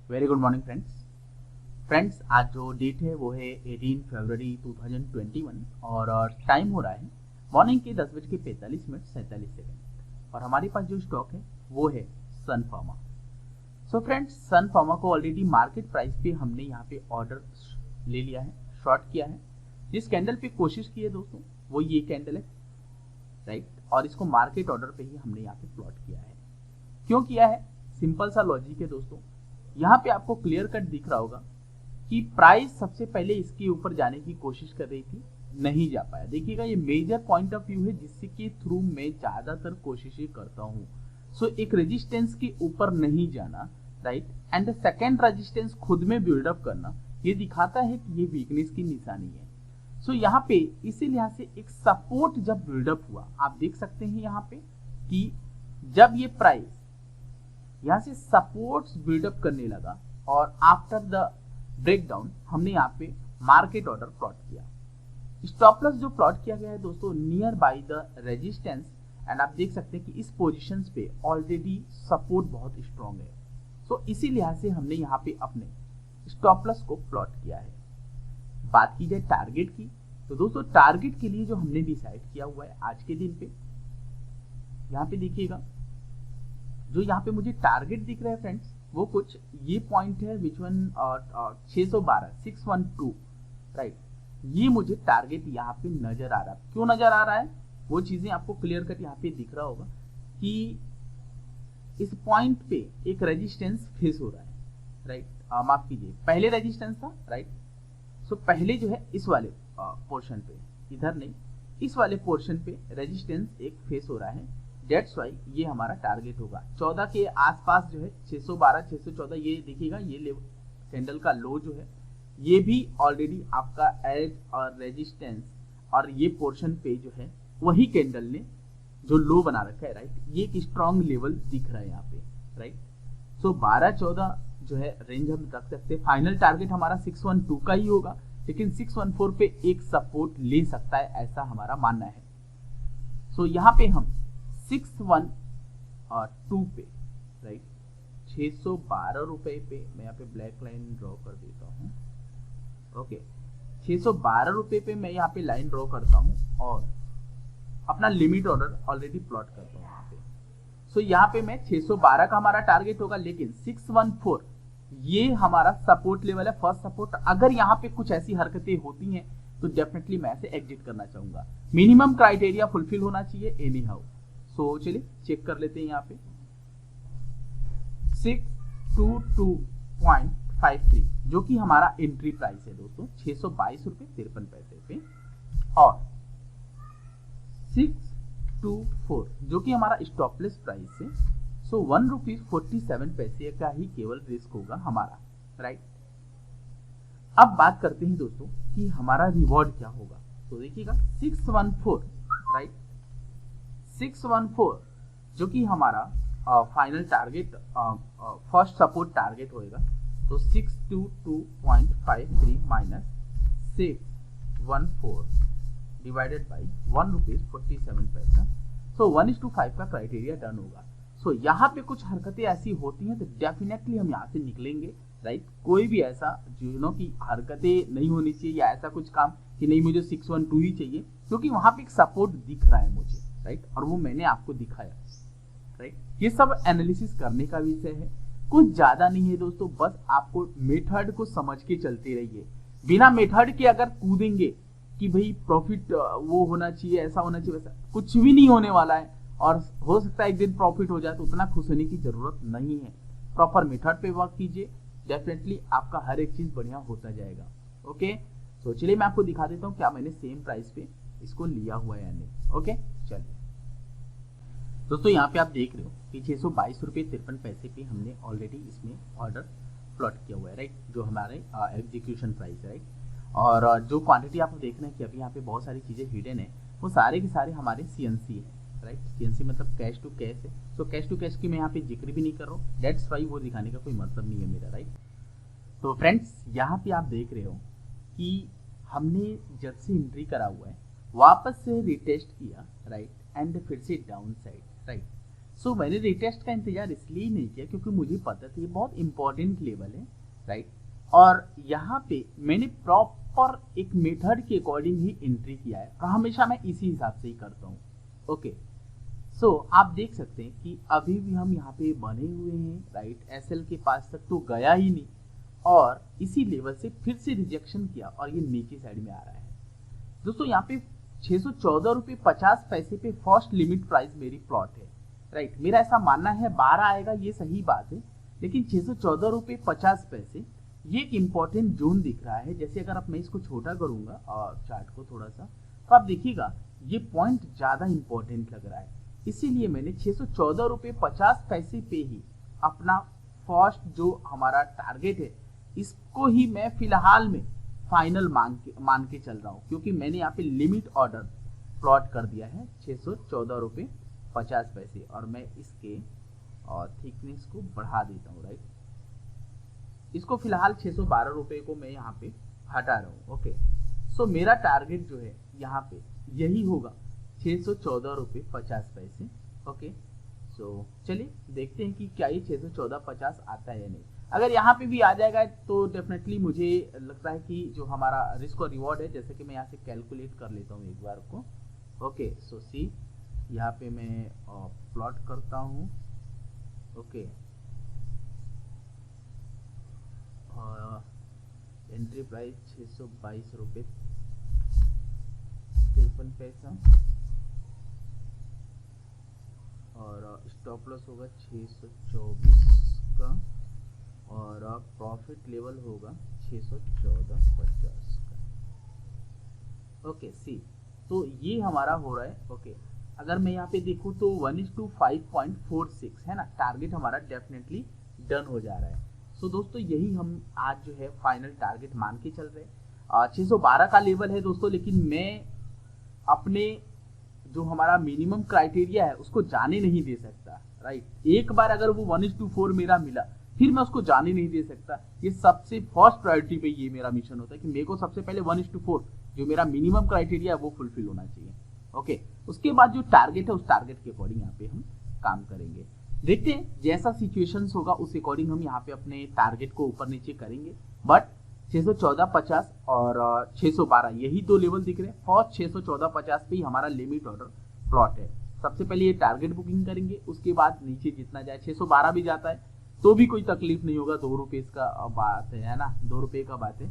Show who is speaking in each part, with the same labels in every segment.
Speaker 1: Very good morning friends आज जो date है वो है 18 फरवरी 2021 और टाइम हो रहा है मॉर्निंग के 10:45 और हमारे पास जो स्टॉक है वो है सन फार्मा। सो फ्रेंड्स, सन फार्मा को ऑलरेडी मार्केट प्राइस पे हमने यहाँ पे ऑर्डर ले लिया है, शॉर्ट किया है। जिस कैंडल पे कोशिश की है दोस्तों वो ये कैंडल है, राइट, और इसको मार्केट ऑर्डर पे ही हमने यहाँ पे प्लॉट किया है। क्यों किया है? सिंपल सा लॉजिक है दोस्तों। यहाँ पे आपको क्लियर कट दिख रहा होगा कि प्राइस सबसे पहले इसके ऊपर जाने की कोशिश कर रही थी, नहीं जा पाया। देखिएगा ये मेजर पॉइंट ऑफ व्यू है जिसके थ्रू मैं ज्यादातर कोशिशें करता हूँ। सो एक रेजिस्टेंस के ऊपर नहीं जाना, राइट, एंड सेकेंड रेजिस्टेंस खुद में बिल्डअप करना, ये दिखाता है कि ये वीकनेस की निशानी है। सो यहाँ पे इसी लिहाज से एक सपोर्ट जब बिल्डअप हुआ, आप देख सकते हैं यहाँ पे कि जब ये प्राइस यहाँ से सपोर्ट्स बिल्डअप करने लगा और आफ्टर द ब्रेकडाउन हमने यहाँ पे मार्केट ऑर्डर प्लॉट किया। स्टॉप लॉस जो प्लॉट किया गया है दोस्तों near by the resistance, and आप देख सकते हैं कि इस पोजीशन पे ऑलरेडी सपोर्ट बहुत स्ट्रॉन्ग है। सो इसी लिहाज से हमने यहाँ पे अपने स्टॉप लॉस को प्लॉट किया है। बात की जाए टारगेट की, तो दोस्तों टारगेट के लिए जो हमने डिसाइड किया हुआ है आज के दिन पे, यहाँ पे देखिएगा जो यहाँ पे मुझे टारगेट दिख रहा है फ्रेंड्स, वो कुछ ये पॉइंट है विच वन 612 राइट, ये मुझे टारगेट यहाँ पे नजर आ रहा है। क्यों नजर आ रहा है वो चीजें आपको क्लियर कट यहाँ पे दिख रहा होगा कि इस पॉइंट पे एक रेजिस्टेंस फेस हो रहा है, राइट, माफ कीजिए पहले रेजिस्टेंस था, राइट। सो पहले जो है इस वाले पोर्शन पे, इधर नहीं, इस वाले पोर्शन पे रेजिस्टेंस एक फेस हो रहा है। डेट्स वाई ये हमारा टारगेट होगा 14 के आसपास जो है 612 614। ये देखिएगा ये लेवल कैंडल का लो जो है ये भी ऑलरेडी आपका एज और रेजिस्टेंस, और ये पोर्शन पे जो है वही कैंडल ने जो लो बना रखा है, राइट, ये एक स्ट्रॉन्ग लेवल दिख रहा है यहाँ पे, राइट। सो 12-14 जो है रेंज हम रख सकते हैं। फाइनल टारगेट हमारा 612 का ही होगा, लेकिन 614 पे एक सपोर्ट ले सकता है, ऐसा हमारा मानना है। सो यहाँ पे हम 612 पे, राइट, 612 रुपए पे मैं यहाँ पे ब्लैक लाइन ड्रॉ कर देता हूँ। ओके, 612 रुपए पे मैं यहाँ पे लाइन ड्रॉ करता हूँ और अपना लिमिट ऑर्डर ऑलरेडी प्लॉट करता हूँ यहाँ पे। सो यहाँ पे मैं 612 का हमारा टारगेट होगा, लेकिन 614 ये हमारा सपोर्ट लेवल है, फर्स्ट सपोर्ट। अगर यहाँ पे कुछ ऐसी हरकतें होती हैं तो डेफिनेटली मैं ऐसे एग्जिट करना चाहूंगा। मिनिमम क्राइटेरिया फुलफिल होना चाहिए एनी हाउ। सो चलिए चेक कर लेते हैं यहाँ पे 622.53 जो कि हमारा एंट्री प्राइस है दोस्तों, 622 रुपए 53 पैसे पे, और 624 जो कि हमारा स्टॉपलेस प्राइस है। सो 1 रुपीज 47 पैसे का ही केवल रिस्क होगा हमारा, राइट। अब बात करते हैं दोस्तों कि हमारा रिवॉर्ड क्या होगा। तो देखिएगा 614, राइट, 614 जो कि हमारा final target, first support target होएगा। तो 622.53 माइनस 614 डिवाइडेड बाई 1 रुपीज 47 पैसा। सो 1:5 का क्राइटेरिया डन होगा। सो यहाँ पे कुछ हरकतें ऐसी होती हैं तो डेफिनेटली हम यहाँ से निकलेंगे, राइट। कोई भी ऐसा जो की हरकतें नहीं होनी चाहिए, या ऐसा कुछ काम कि नहीं मुझे 612 ही चाहिए, क्योंकि वहां पे एक सपोर्ट दिख रहा है मुझे, राइट, और वो मैंने आपको दिखाया, राइट। ये सब एनालिसिस करने का विषय है, कुछ ज्यादा नहीं है दोस्तों। बस आपको मेथड को समझ के चलते रहिए। बिना मेथड के अगर कूदेंगे कि भाई प्रॉफिट वो होना चाहिए, ऐसा होना चाहिए, वैसा, कुछ भी नहीं होने वाला है। और हो सकता है एक दिन प्रॉफिट हो जाए, तो उतना खुश होने की जरूरत नहीं है। प्रॉपर मेथड पे वर्क कीजिए, डेफिनेटली आपका हर एक चीज बढ़िया होता जाएगा। ओके, तो चलिए मैं आपको दिखा देता हूँ क्या मैंने सेम प्राइस पे इसको लिया हुआ है या नहीं। ओके, चलिए दोस्तों यहाँ पे आप देख रहे हो कि 622 रुपये 53 पैसे पे हमने ऑलरेडी इसमें ऑर्डर प्लॉट किया हुआ है, राइट, जो हमारे एग्जीक्यूशन प्राइस है, राइट। और जो क्वांटिटी आप देख रहे हैं कि अभी यहाँ पे बहुत सारी चीजें हिडन है, वो सारे के सारे हमारे CNC है, राइट। CNC मतलब कैश टू कैश है। तो कैश टू कैश की मैं यहाँ पे जिक्र भी नहीं कर रहा हूँ, डेट्स वाई वो दिखाने का कोई मतलब नहीं है मेरा, राइट। तो फ्रेंड्स यहाँ पे आप देख रहे हो कि हमने जब से एंट्री करा हुआ है, वापस से रिटेस्ट किया, राइट, एंड फिर से डाउन साइड, राइट। सो मैंने रिटेस्ट का इंतजार इसलिए नहीं किया क्योंकि मुझे पता था ये बहुत इंपॉर्टेंट लेवल है, राइट। और यहाँ पे मैंने प्रॉपर एक मेथड के अकॉर्डिंग ही एंट्री किया है और हमेशा मैं इसी हिसाब से ही करता हूँ। ओके, सो आप देख सकते हैं कि अभी भी हम यहाँ पे बने हुए हैं, राइट। एसएल के पास तक तो गया ही नहीं और इसी लेवल से फिर से रिजेक्शन किया और ये नीचे साइड में आ रहा है। दोस्तों यहाँ पे 614 रुपये 50 पैसे पे फर्स्ट लिमिट प्राइस मेरी प्लॉट है, राइट। मेरा ऐसा मानना है 12 आएगा, ये सही बात है, लेकिन 614 रुपये 50 पैसे ये एक इम्पॉर्टेंट जोन दिख रहा है। जैसे अगर आप मैं इसको छोटा करूंगा और चार्ट को थोड़ा सा, तो आप देखिएगा ये पॉइंट ज्यादा इंपॉर्टेंट लग रहा है, इसीलिए मैंने 614 रुपये 50 पैसे पे ही अपना फर्स्ट जो हमारा टारगेट है इसको ही मैं फिलहाल में फाइनल मान के चल रहा हूँ, क्योंकि मैंने यहाँ पे लिमिट ऑर्डर प्लॉट कर दिया है 614 रुपये 50 पैसे और मैं इसके थिकनेस को बढ़ा देता हूँ, राइट। इसको फिलहाल 612 रुपये को मैं यहाँ पे हटा रहा हूँ। ओके, सो मेरा टारगेट जो है यहाँ पे यही होगा 614 रुपये 50 पैसे। ओके, सो चलिए देखते हैं कि क्या ये 614.50 आता है या नहीं। अगर यहाँ पे भी आ जाएगा तो डेफिनेटली मुझे लगता है कि जो हमारा रिस्क और रिवॉर्ड है, जैसे कि मैं यहाँ से कैलकुलेट कर लेता हूँ एक बार को। ओके, सो सी यहाँ पे मैं प्लॉट करता हूँ। ओके, एंट्री प्राइस 622 रुपये 53 पैसा और स्टॉप लॉस होगा 624 का और प्रॉफिट लेवल होगा 614.50 का। ओके, सी तो ये हमारा हो रहा है। ओके, अगर मैं यहाँ पे देखूँ तो 1:5.46 है ना, टारगेट हमारा डेफिनेटली डन हो जा रहा है। सो दोस्तों यही हम आज जो है फाइनल टारगेट मान के चल रहे हैं। 612 का लेवल है दोस्तों, लेकिन मैं अपने जो हमारा मिनिमम क्राइटेरिया है उसको जाने नहीं दे सकता, राइट। एक बार अगर वो 1:4 मेरा मिला फिर मैं उसको जाने नहीं दे सकता। ये सबसे फर्स्ट प्रायोरिटी पे ये मेरा मिशन होता है कि मेरे को सबसे पहले 1:4 जो मेरा मिनिमम क्राइटेरिया है वो फुलफिल होना चाहिए। ओके, उसके बाद जो टारगेट है उस टारगेट के अकॉर्डिंग यहाँ पे हम काम करेंगे। देखते हैं जैसा सिचुएशंस होगा उस अकॉर्डिंग हम यहाँ पे अपने टारगेट को ऊपर नीचे करेंगे। बट 614.50 और 612 यही दो लेवल दिख रहे हैं। फर्स्ट 614.50 पे ही हमारा लिमिट ऑर्डर प्लॉट है। सबसे पहले ये टारगेट बुकिंग करेंगे, उसके बाद नीचे जितना जाए 612 भी जाता है तो भी कोई तकलीफ नहीं होगा, 2 रुपये का बात है ना, 2 रुपये का बात है,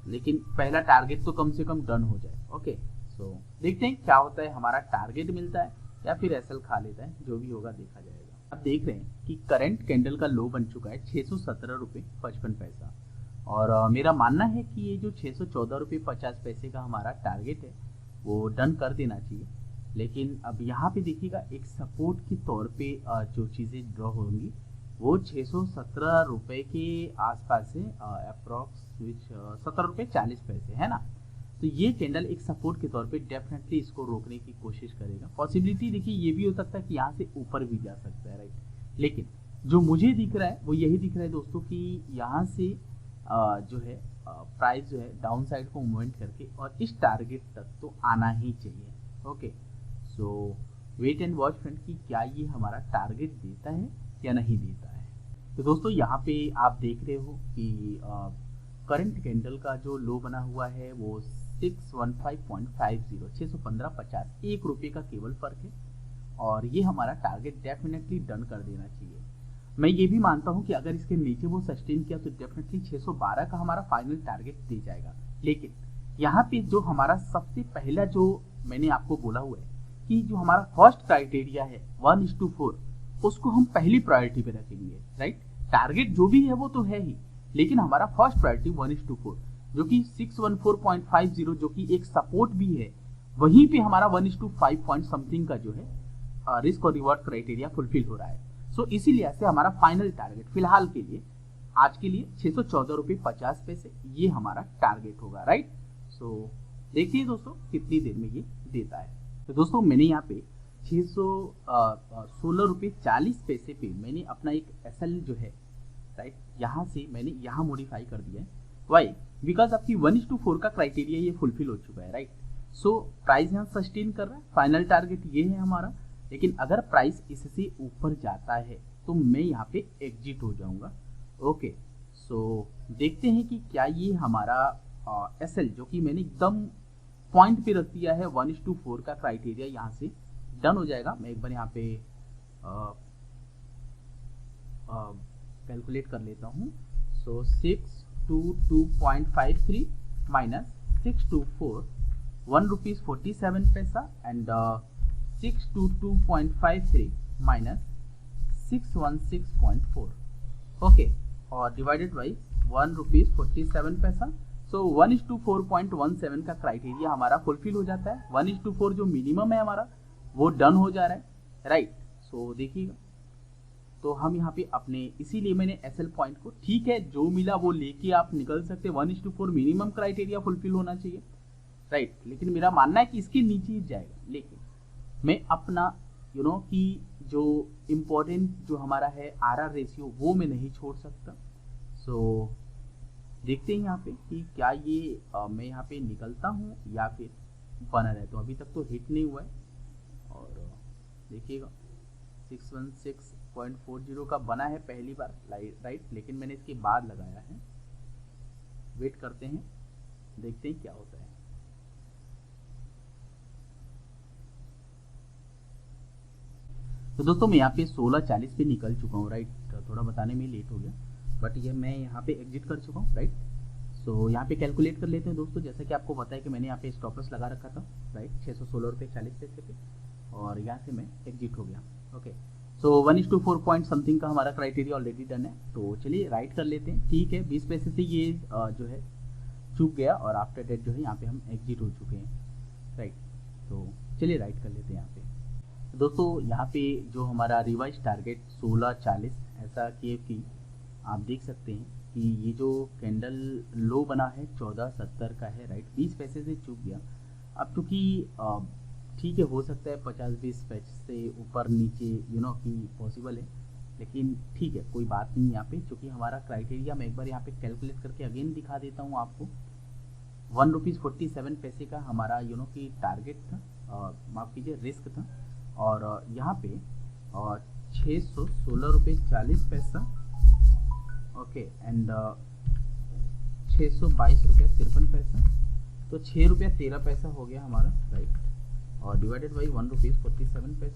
Speaker 1: लेकिन पहला टारगेट तो कम से कम डन हो जाए। ओके, सो देखते हैं क्या होता है, हमारा टारगेट मिलता है या फिर एसएल खा लेता है, जो भी होगा देखा जाएगा। अब देख रहे हैं कि करंट कैंडल का लो बन चुका है 617 रुपये 55 पैसा और मेरा मानना है कि ये जो 614 रुपये 50 पैसे का हमारा टारगेट है वो डन कर देना चाहिए। लेकिन अब यहाँ पे देखिएगा एक सपोर्ट के तौर पे जो चीज़ें ड्रॉ होंगी वो 617 रुपये के आसपास है, अप्रॉक्स 17 रुपये 40 पैसे है ना। तो ये कैंडल एक सपोर्ट के तौर पे डेफिनेटली इसको रोकने की कोशिश करेगा। पॉसिबिलिटी देखिए ये भी हो सकता है कि यहाँ से ऊपर भी जा सकता है, राइट। लेकिन जो मुझे दिख रहा है वो यही दिख रहा है दोस्तों कि यहाँ से जो है प्राइस जो है डाउन साइड को मूवमेंट करके और इस टारगेट तक तो आना ही चाहिए। Okay, so wait and watch friend कि क्या ये हमारा टारगेट देता है या नहीं देता है। तो दोस्तों यहाँ पे आप देख रहे हो कि करंट कैंडल का जो लो बना हुआ है वो 615.50 615.50 1 रुपये का केवल फर्क है और ये हमारा टारगेट डेफिनेटली डन कर देना चाहिए। मैं ये भी मानता हूँ कि अगर इसके नीचे वो सस्टेन किया तो डेफिनेटली 612 का हमारा फाइनल टारगेट दे जाएगा। लेकिन यहाँ पे जो हमारा सबसे पहला जो मैंने आपको बोला हुआ है कि जो हमारा फर्स्ट क्राइटेरिया है 1:4 उसको हम पहली प्रायोरिटी पे रखेंगे, राइट। टारगेट जो भी है वो तो है ही, लेकिन हमारा फर्स्ट प्रायोरिटी 1:4 जो कि 614.50 जो कि एक सपोर्ट भी है, वहीं पे हमारा 1:5 पॉइंट समथिंग का जो है रिस्क और रिवॉर्ड क्राइटेरिया फुलफिल हो रहा है। सो इसीलिए ऐसे हमारा फाइनल टारगेट फिलहाल के लिए आज के लिए 614 रुपये 50 पैसे ये हमारा टारगेट होगा, राइट। सो देखिए दोस्तों कितनी देर में ये देता है। तो दोस्तों मैंने यहाँ पे 616 रुपये 40 पैसे पे मैंने अपना एक एसएल जो है, राइट, यहाँ से मैंने यहाँ मॉडिफाई कर दिया है। वाई? बिकॉज आपकी 1:4 का क्राइटेरिया ये फुलफिल हो चुका है, राइट। सो प्राइस यहाँ सस्टेन कर रहा है, फाइनल टारगेट ये है हमारा लेकिन अगर प्राइस इससे ऊपर जाता है तो मैं यहाँ पे एग्जिट हो जाऊंगा। ओके, सो देखते हैं कि क्या ये हमारा एसएल जो कि मैंने एकदम पॉइंट पे रख दिया है 1:4 का क्राइटेरिया यहाँ से डन हो जाएगा। मैं एक बार यहाँ पे कैलकुलेट कर लेता हूँ। सो 622.53 माइनस 624 ₹1.47 एंड 622.53 माइनस 616.4 ओके, और डिवाइडेड बाई ₹1.47। सो 1:4.17 का क्राइटेरिया हमारा फुलफिल हो जाता है। 1:4 जो मिनिमम है हमारा वो डन हो जा रहा है, राइट। सो देखिएगा, तो हम यहाँ पे अपने, इसीलिए मैंने एसएल पॉइंट को, ठीक है जो मिला वो लेके आप निकल सकते। 1:4 मिनिमम क्राइटेरिया फुलफिल होना चाहिए, राइट। लेकिन मेरा मानना है कि इसके नीचे ही जाएगा, लेकिन मैं अपना कि जो इम्पोर्टेंट जो हमारा है आरआर रेशियो वो मैं नहीं छोड़ सकता। सो देखते हैं यहाँ पे कि क्या ये मैं यहाँ पे निकलता हूँ या फिर बना रहता हूँ। अभी तक तो हिट नहीं हुआ है, और देखिएगा 616.40 का बना है पहली बार, राइट, लेकिन मैंने इसके बाद लगाया है। वेट करते हैं, देखते हैं क्या होता है। तो दोस्तों मैं यहाँ पे 16:40 पे निकल चुका हूँ, राइट। थोड़ा बताने में लेट हो गया, बट ये मैं यहाँ पे एग्जिट कर चुका हूँ, राइट। सो यहाँ पे कैलकुलेट कर लेते हैं दोस्तों। जैसा कि आपको पता है कि मैंने यहाँ पे स्टॉप लॉस लगा रखा था, राइट, 616.40 पे, और यहाँ से मैं एग्जिट हो गया। ओके, सो 1:4 पॉइंट समथिंग का हमारा क्राइटेरिया ऑलरेडी डन है। तो चलिए राइट कर लेते हैं, ठीक है। 20 पैसे से ये जो है चूक गया, और आफ्टर डेट जो है यहाँ पे हम एग्जिट हो चुके हैं, राइट। तो चलिए राइट कर लेते हैं यहाँ पे दोस्तों। यहाँ पे जो हमारा रिवाइज टारगेट 16:40 ऐसा KFT आप देख सकते हैं कि ये जो कैंडल लो बना है 14.70 का है, राइट। 20 पैसे से चूक गया। अब चूँकि ठीक है, हो सकता है 50-20 पैसे से ऊपर नीचे कि पॉसिबल है, लेकिन ठीक है, कोई बात नहीं। यहाँ पे चूँकि हमारा क्राइटेरिया मैं एक बार यहाँ पे कैलकुलेट करके अगेन दिखा देता हूँ आपको। ₹1.47 का हमारा कि टारगेट था, माफ़ कीजिए रिस्क था, और यहाँ पे 616.40 ओके, एंड 622.53, तो ₹6.13 हो गया हमारा, राइट, और डिवाइडेड बाई ₹1.47।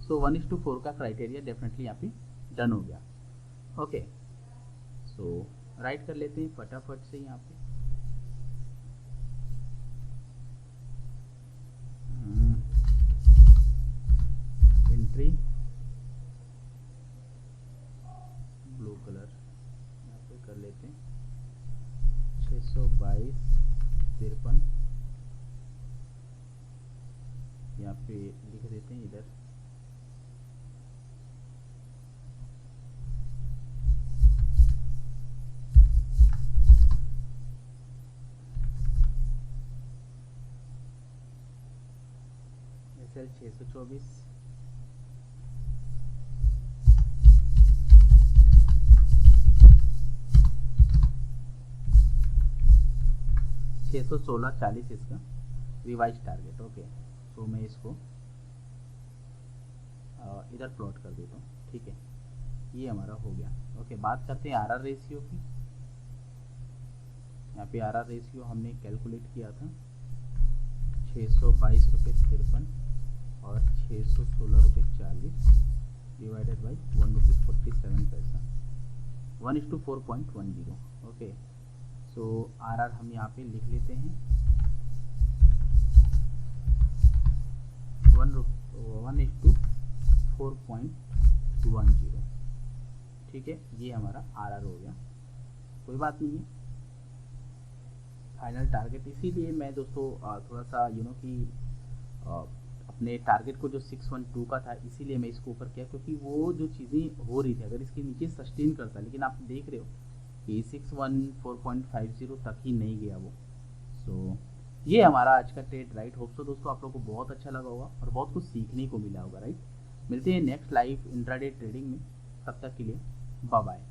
Speaker 1: सो 1:4 का क्राइटेरिया डेफिनेटली यहाँ पे डन हो गया। ओके, सो राइट कर लेते हैं फटाफट से यहाँ पे। एंट्री ब्लू कलर यहाँ पे कर लेते हैं, 622.53 यहाँ पे लिख देते हैं इधर। SL 624 616.40 इसका रिवाइज टारगेट। ओके, तो मैं इसको इधर प्लॉट कर देता हूँ, ठीक है। ये हमारा हो गया। ओके, बात करते हैं आरआर रेशियो की। यहाँ पे आरआर रेशियो हमने कैलकुलेट किया था 622.53 और 616.40 divided by ₹1.47, 1:4.10। Okay, so RR हम यहाँ पे लिख लेते हैं 1:4.10, ठीक है। ये हमारा आरआर हो गया, कोई बात नहीं है। फाइनल टारगेट, इसीलिए मैं दोस्तों थोड़ा सा कि अपने टारगेट को जो 612 का था, इसीलिए मैं इसको ऊपर किया, क्योंकि वो जो चीज़ें हो रही थी अगर इसके नीचे सस्टेन करता, लेकिन आप देख रहे हो कि 614.50 तक ही नहीं गया वो। सो ये हमारा आज का ट्रेड, राइट। होप सो दोस्तों आप लोगों को बहुत अच्छा लगा होगा और बहुत कुछ सीखने को मिला होगा, राइट। मिलते हैं नेक्स्ट लाइव इंट्राडे ट्रेडिंग में, तब तक के लिए बाय बाय।